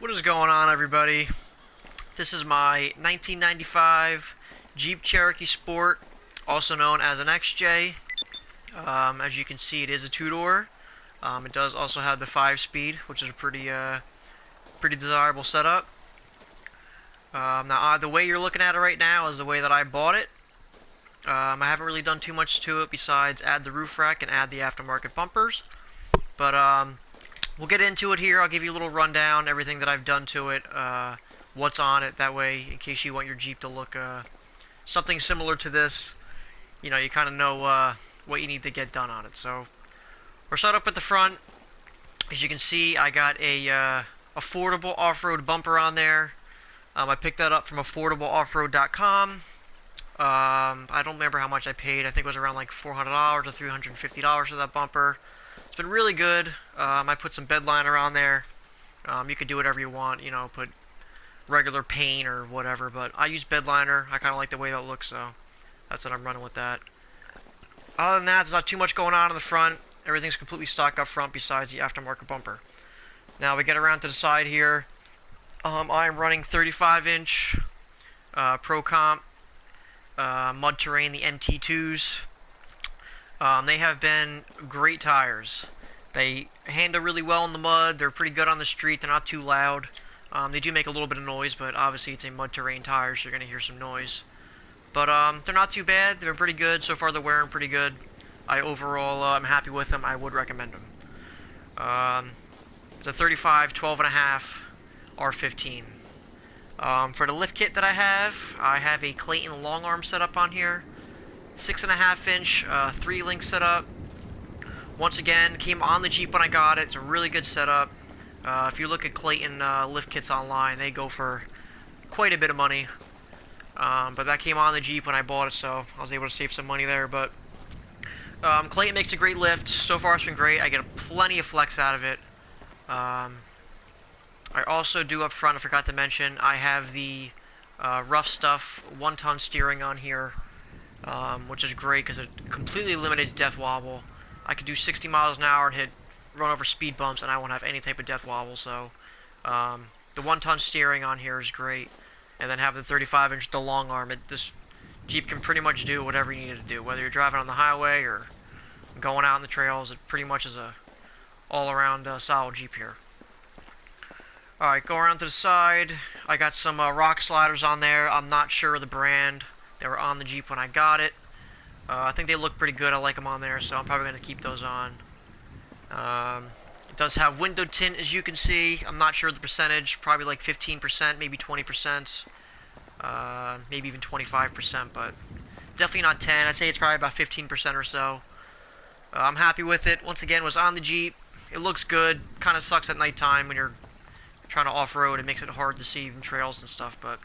What is going on, everybody? This is my 1995 Jeep Cherokee Sport, also known as an XJ. As you can see, it is a two-door. It does also have the 5-speed, which is a pretty desirable setup. Now, the way you're looking at it right now is the way that I bought it. I haven't really done too much to it besides add the roof rack and add the aftermarket bumpers. But we'll get into it here. I'll give you a little rundown, everything that I've done to it, what's on it. That way, in case you want your Jeep to look something similar to this, you kind of know what you need to get done on it. So we're set up at the front. As you can see, I got a affordable off-road bumper on there. I picked that up from affordableoffroad.com. I don't remember how much I paid. I think it was around like $400 or $350 for that bumper. It's been really good. I put some bed liner on there. You could do whatever you want, put regular paint or whatever, but I use bed liner. I kind of like the way that looks, so that's what I'm running with that. Other than that, there's not too much going on in the front. Everything's completely stock up front besides the aftermarket bumper. Now we get around to the side here. I'm running 35-inch Pro Comp Mud Terrain, the MT2s. They have been great tires. They handle really well in the mud. They're pretty good on the street. They're not too loud. They do make a little bit of noise, but obviously it's a mud terrain tire, so you're going to hear some noise. But they're not too bad. They're pretty good. So far they're wearing pretty good. Overall, I'm happy with them. I would recommend them. It's a 35 12.5 R15. For the lift kit that I have a Clayton long arm setup on here. 6.5-inch 3-link setup. Once again, came on the Jeep when I got it. It's a really good setup. If you look at Clayton lift kits online, they go for quite a bit of money. But that came on the Jeep when I bought it, so I was able to save some money there. But Clayton makes a great lift. So far, it's been great. I get plenty of flex out of it. I also do up front, I forgot to mention, I have the Rough Stuff 1-ton steering on here, which is great because it completely eliminates death wobble. I could do 60 miles an hour and run over speed bumps, and I won't have any type of death wobble. So the 1-ton steering on here is great, and then having the 35-inch the long arm, this Jeep can pretty much do whatever you need it to do, whether you're driving on the highway or going out on the trails. It pretty much is a all-around solid Jeep here. Alright, go around to the side. I got some rock sliders on there. I'm not sure of the brand. They were on the Jeep when I got it. I think they look pretty good. I like them on there, so I'm probably going to keep those on. It does have window tint, as you can see. I'm not sure of the percentage. Probably like 15%, maybe 20%. Maybe even 25%, but definitely not 10. I'd say it's probably about 15% or so. I'm happy with it. Once again, it was on the Jeep. It looks good. Kind of sucks at nighttime when you're trying to off-road. It makes it hard to see in trails and stuff, but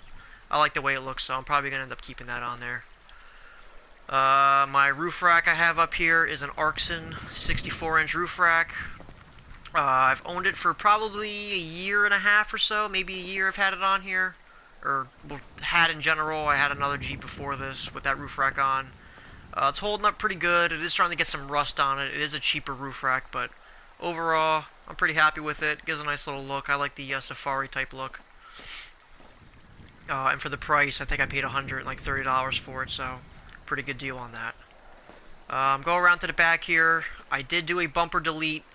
I like the way it looks, so I'm probably going to end up keeping that on there. My roof rack I have up here is an Arxon 64-inch roof rack. I've owned it for probably a year and a half or so, maybe a year I've had it on here, or had in general. I had another Jeep before this with that roof rack on. It's holding up pretty good. It is starting to get some rust on it. It is a cheaper roof rack, but overall, I'm pretty happy with it. It gives a nice little look. I like the safari type look. And for the price, I think I paid $130 for it, so pretty good deal on that. Go around to the back here. I did do a bumper delete.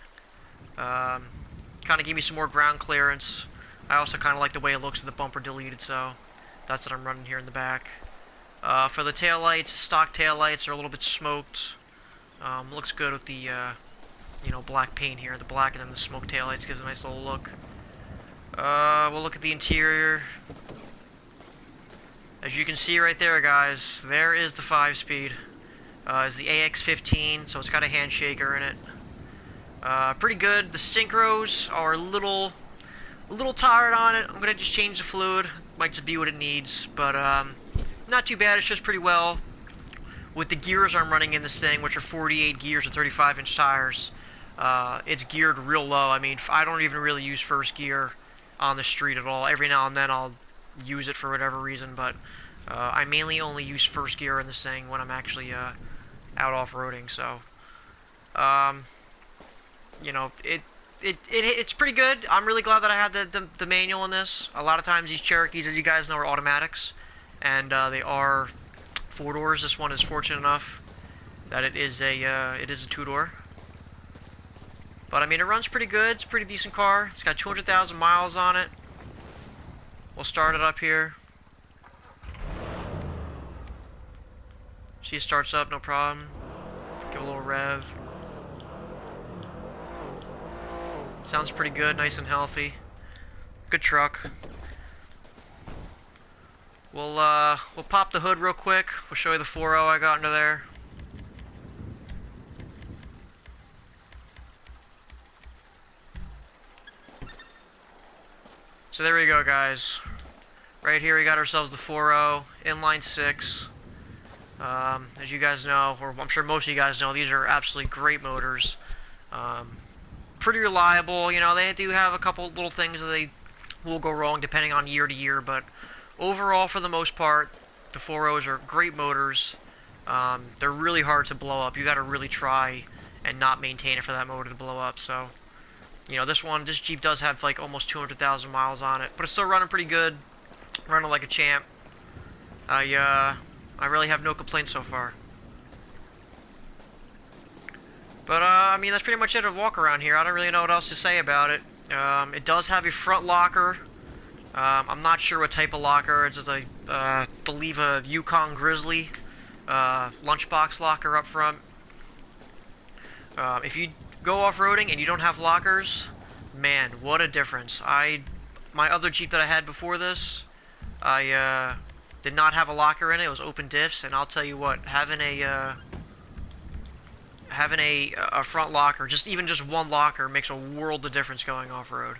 Kind of gave me some more ground clearance. I also kind of like the way it looks with the bumper deleted, so that's what I'm running here in the back. For the taillights, stock taillights are a little bit smoked. Looks good with the black paint here. The black and then the smoke taillights gives a nice little look. We'll look at the interior. As you can see right there, guys, there is the 5-speed. It's the AX15, so it's got a handshaker in it. Pretty good. The synchros are a little tired on it. I'm gonna just change the fluid. Might just be what it needs, but not too bad. It's just pretty well. With the gears I'm running in this thing, which are 48 gears or 35-inch tires, it's geared real low. I mean, I don't even really use first gear on the street at all. Every now and then I'll use it for whatever reason, but I mainly only use first gear in this thing when I'm actually out off-roading. So, it it's pretty good. I'm really glad that I had the manual in this. A lot of times these Cherokees, as you guys know, are automatics, and they are 4-doors. This one is fortunate enough that it is a 2-door. But I mean, it runs pretty good. It's a pretty decent car. It's got 200,000 miles on it. We'll start it up here. See, it starts up, no problem. Give a little rev. Sounds pretty good, nice and healthy. Good truck. We'll pop the hood real quick. We'll show you the 4.0 I got under there. So there we go, guys. Right here we got ourselves the 4.0 inline 6. As you guys know, or I'm sure most of you guys know, these are absolutely great motors. Pretty reliable. You know, they do have a couple little things that they will go wrong depending on year to year, but overall, for the most part, the 4.0s are great motors. They're really hard to blow up. You got to really try and not maintain it for that motor to blow up. So, you know, this Jeep does have like almost 200,000 miles on it, but it's still running pretty good. Running like a champ. I really have no complaints so far. But, I mean, that's pretty much it of walk around here. I don't really know what else to say about it. It does have a front locker. I'm not sure what type of locker. It's just I believe a Yukon Grizzly lunchbox locker up front. If you go off-roading and you don't have lockers, man, what a difference. My other Jeep that I had before this, I did not have a locker in it. It was open diffs, and I'll tell you what, having a front locker, even just one locker, makes a world of difference going off-road.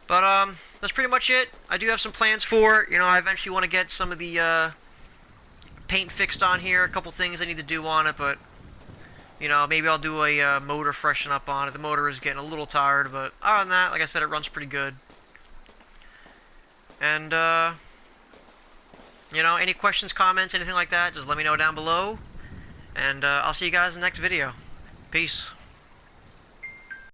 But that's pretty much it. I do have some plans for it. You know, I eventually want to get some of the paint fixed on here. A couple things I need to do on it, but you know, maybe I'll do a motor freshen up on it. The motor is getting a little tired, but other than that, like I said, it runs pretty good. And you know, any questions, comments, anything like that, just let me know down below. And I'll see you guys in the next video. Peace.